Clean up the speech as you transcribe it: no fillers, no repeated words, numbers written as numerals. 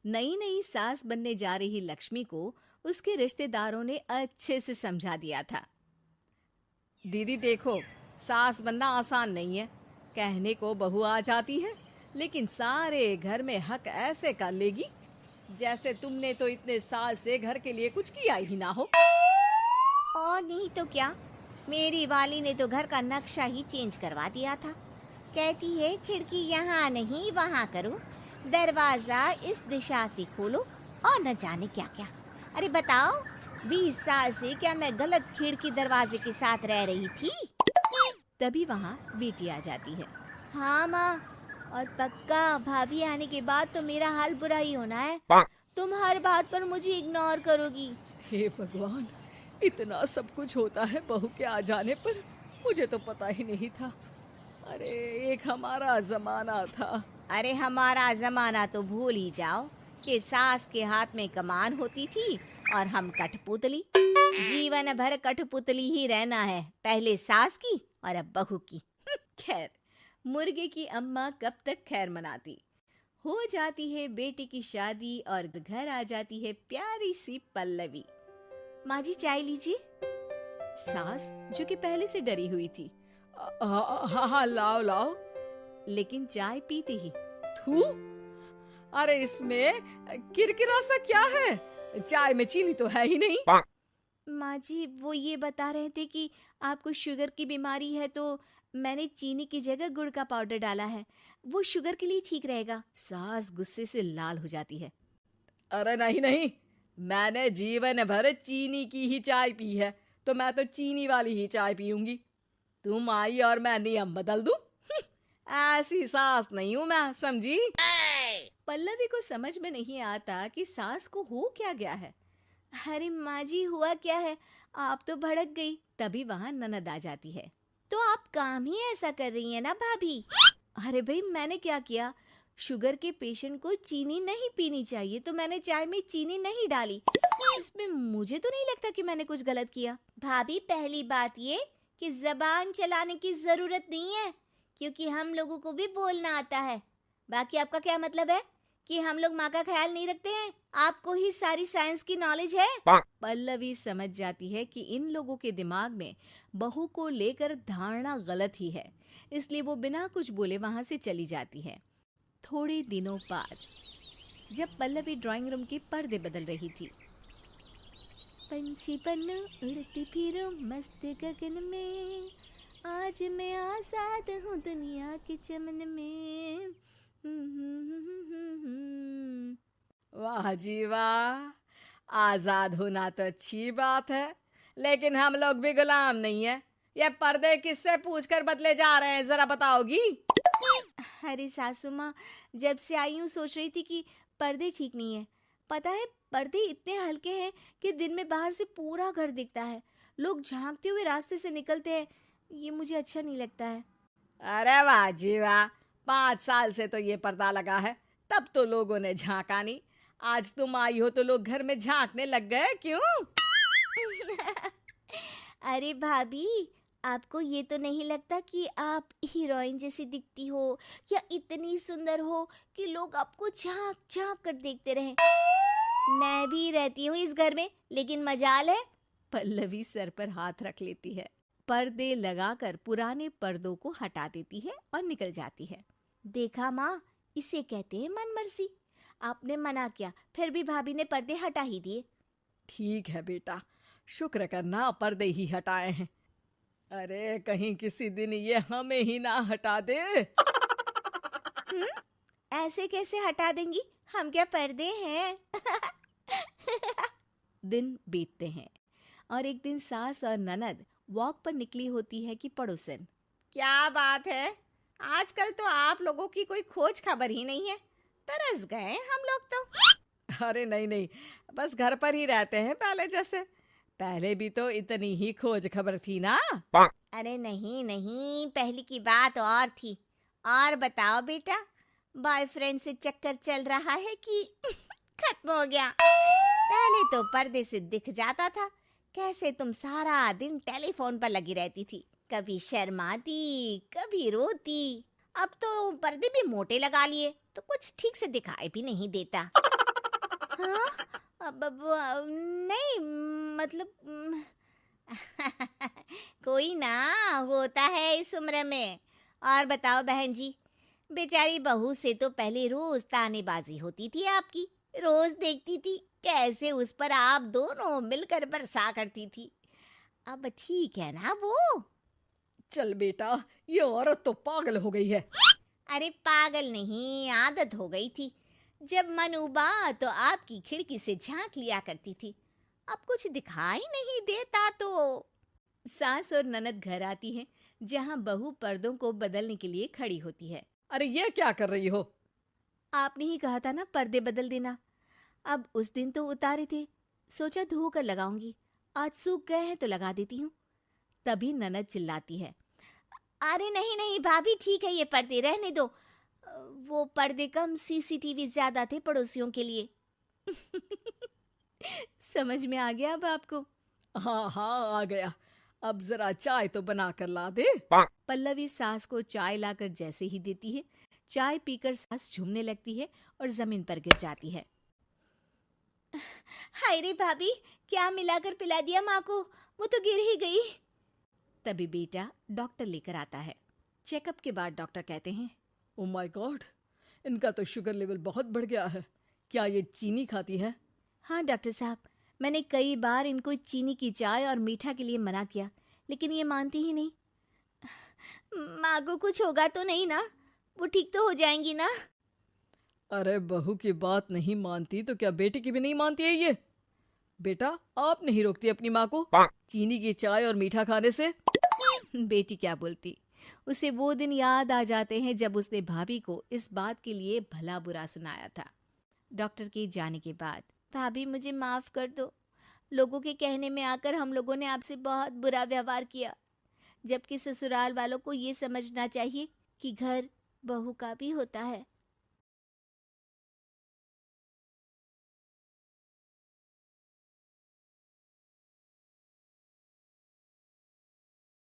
नई नई सास बनने जा रही लक्ष्मी को उसके रिश्तेदारों ने अच्छे से समझा दिया था। दीदी देखो, सास बनना आसान नहीं है। कहने को बहू आ जाती है, लेकिन सारे घर में हक ऐसे कर लेगी जैसे तुमने तो इतने साल से घर के लिए कुछ किया ही ना हो। और नहीं तो क्या, मेरी वाली ने तो घर का नक्शा ही चेंज करवा दिया था। कहती है खिड़की यहाँ नहीं वहाँ करो, दरवाजा इस दिशा से खोलो और न जाने क्या क्या। अरे बताओ, 20 साल से क्या मैं गलत खिड़की दरवाजे के साथ रह रही थी? तभी वहाँ बेटी आ जाती है। हाँ माँ, और पक्का भाभी आने के बाद तो मेरा हाल बुरा ही होना है। तुम हर बात पर मुझे इग्नोर करोगी। हे भगवान, इतना सब कुछ होता है बहू के आ जाने पर, मुझे तो पता ही नहीं था। अरे एक हमारा जमाना था। अरे हमारा जमाना तो भूल ही जाओ कि सास के हाथ में कमान होती थी और हम कठपुतली। जीवन भर कठपुतली ही रहना है, पहले सास की और अब बहू की। खैर, मुर्गे की अम्मा कब तक खैर मनाती। हो जाती है बेटी की शादी और घर आ जाती है प्यारी सी पल्लवी। माँ जी चाय लीजिए। सास जो कि पहले से डरी हुई थी, हाँ हाँ लाओ लाओ, लेकिन चाय पीती ही थू, अरे इसमें किरकिरा सा क्या है? चाय में चीनी तो है ही नहीं। माँ जी वो ये बता रहे थे कि आपको शुगर की बीमारी है, तो मैंने चीनी की जगह गुड़ का पाउडर डाला है, वो शुगर के लिए ठीक रहेगा। सास गुस्से से लाल हो जाती है। अरे नहीं नहीं, मैंने जीवन भर चीनी की ही चाय पी है, तो मैं तो चीनी वाली ही चाय पीऊंगी। तुम आई और मैं नियम बदल दूं? ऐसी सास नहीं हूं मैं, समझी? पल्लवी को समझ में नहीं आता कि सास को हो क्या गया है। अरे माँ जी हुआ क्या है, आप तो भड़क गई। तभी वहाँ ननद आ जाती है। तो आप काम ही ऐसा कर रही है ना भाभी? अरे भाई मैंने क्या किया? शुगर के पेशेंट को चीनी नहीं पीनी चाहिए, तो मैंने चाय में चीनी नहीं डाली। इसमें मुझे तो नहीं लगता कि मैंने कुछ गलत किया। भाभी पहली बात ये कि जबान चलाने की जरूरत नहीं है, क्योंकि हम लोगों को भी बोलना आता है। बाकी आपका क्या मतलब है कि हम लोग माँ का ख्याल नहीं रखते हैं? आपको ही सारी साइंस की नॉलेज है। पल्लवी समझ जाती है कि इन लोगों के दिमाग में बहू को लेकर धारणा गलत ही है, इसलिए वो बिना कुछ बोले वहां से चली जाती है। थोड़े दिनों बाद जब पल्लवी ड्राइंग रूम के पर्दे बदल रही थी, पंछी पन्नू उड़ती फिरूं मस्त गगन में, आज मैं आजाद हूँ दुनिया के चमन में। वाह जी वाह, आजाद होना तो अच्छी बात है, लेकिन हम लोग भी गुलाम नहीं है। ये पर्दे किससे पूछकर बदले जा रहे हैं, जरा बताओगी? अरे सासू माँ, जब से आई हूँ सोच रही थी कि पर्दे ठीक नहीं है। पता है पर्दे इतने हल्के हैं कि दिन में बाहर से पूरा घर दिखता है, लोग झांकते हुए रास्ते से निकलते हैं, ये मुझे अच्छा नहीं लगता है। अरे वाह जी वाह, 5 साल से तो ये पर्दा लगा है, तब तो लोगों ने झांका नहीं। आज तुम आई हो तो लोग घर में झांकने लग गए, क्यों? अरे भाभी, आपको ये तो नहीं लगता कि आप हीरोइन जैसी दिखती हो या इतनी सुंदर हो कि लोग आपको झांक झांक कर देखते रहें? मैं भी रहती हूँ इस घर में, लेकिन मजाल है। पल्लवी सर पर हाथ रख लेती है, पर्दे लगाकर पुराने पर्दों को हटा देती है और निकल जाती है। देखा माँ, इसे कहते हैं मनमर्जी। आपने मना किया, फिर भी भाभी ने पर्दे हटा ही दिए। ठीक है बेटा, शुक्र करना पर्दे ही हटाए हैं। अरे कहीं किसी दिन ये हमें ही ना हटा दे। ऐसे कैसे हटा देंगी, हम क्या पर्दे हैं? दिन बीतते हैं और एक दिन सास और ननद वॉक पर निकली होती है कि पड़ोसन, क्या बात है, आजकल तो आप लोगों की कोई खोज खबर ही नहीं है। तरस गए हम लोग तो। अरे नहीं नहीं, बस घर पर ही रहते हैं पहले जैसे। पहले भी तो इतनी ही खोज खबर थी ना। अरे नहीं नहीं, पहले की बात और थी। और बताओ बेटा, बॉयफ्रेंड से चक्कर चल रहा है कि खत्म हो गया? पहले तो पर्दे से दिख जाता था कैसे तुम सारा दिन टेलीफोन पर लगी रहती थी, कभी शर्माती कभी रोती। अब तो पर्दे भी मोटे लगा लिए तो कुछ ठीक से दिखाई भी नहीं देता। हाँ? नहीं, मतलब कोई ना, होता है इस उम्र में। और बताओ बहन जी, बेचारी बहू से तो पहले रोज तानेबाजी होती थी आपकी, रोज देखती थी कैसे उस पर आप दोनों मिलकर बरसा करती थी। अब ठीक है ना वो? चल बेटा, ये औरत तो पागल हो गई है। अरे पागल नहीं, आदत हो गई थी। जब मन उबा तो आपकी खिड़की से झांक लिया करती थी। अब कुछ दिखाई नहीं देता तो। सास और ननद घर आती है, जहां बहू पर्दों को बदलने के लिए खड़ी होती है। अरे ये क्या कर रही हो? आपने ही कहा था ना पर्दे बदल देना। अब उस दिन तो उतारे थे, सोचा धो कर लगाऊंगी, आज सूख गए हैं तो लगा देती हूँ। तभी ननद चिल्लाती है, अरे नहीं नहीं भाभी, ठीक है ये पर्दे रहने दो। वो पर्दे कम, सीसीटीवी ज्यादा थे पड़ोसियों के लिए। समझ में आ गया अब आपको? हाँ हाँ, आ गया। अब जरा चाय तो बना कर ला दे। पल्लवी सास को चाय लाकर जैसे ही देती है, चाय पीकर सास झूमने लगती है और जमीन पर गिर जाती है। हाय रे भाभी, क्या मिलाकर पिला दिया माँ को, वो तो गिर ही गई। तभी बेटा डॉक्टर लेकर आता है। चेकअप के बाद डॉक्टर कहते हैं, ओ माय गॉड, इनका तो शुगर लेवल बहुत बढ़ गया है। क्या ये चीनी खाती है? हाँ डॉक्टर साहब, मैंने कई बार इनको चीनी की चाय और मीठा के लिए मना किया, लेकिन ये मानती ही नहीं। माँ को कुछ होगा तो नहीं ना? वो ठीक तो हो जाएंगी ना? अरे बहू की बात नहीं मानती तो क्या बेटी की भी नहीं मानती है ये? बेटा, आप नहीं रोकती अपनी माँ को चीनी की चाय और मीठा खाने से? बेटी क्या बोलती, उसे वो दिन याद आ जाते हैं जब उसने भाभी को इस बात के लिए भला बुरा सुनाया था। डॉक्टर के जाने के बाद, भाभी मुझे माफ कर दो, लोगों के कहने में आकर हम लोगों ने आपसे बहुत बुरा व्यवहार किया, जबकि ससुराल वालों को ये समझना चाहिए कि घर बहू का भी होता है।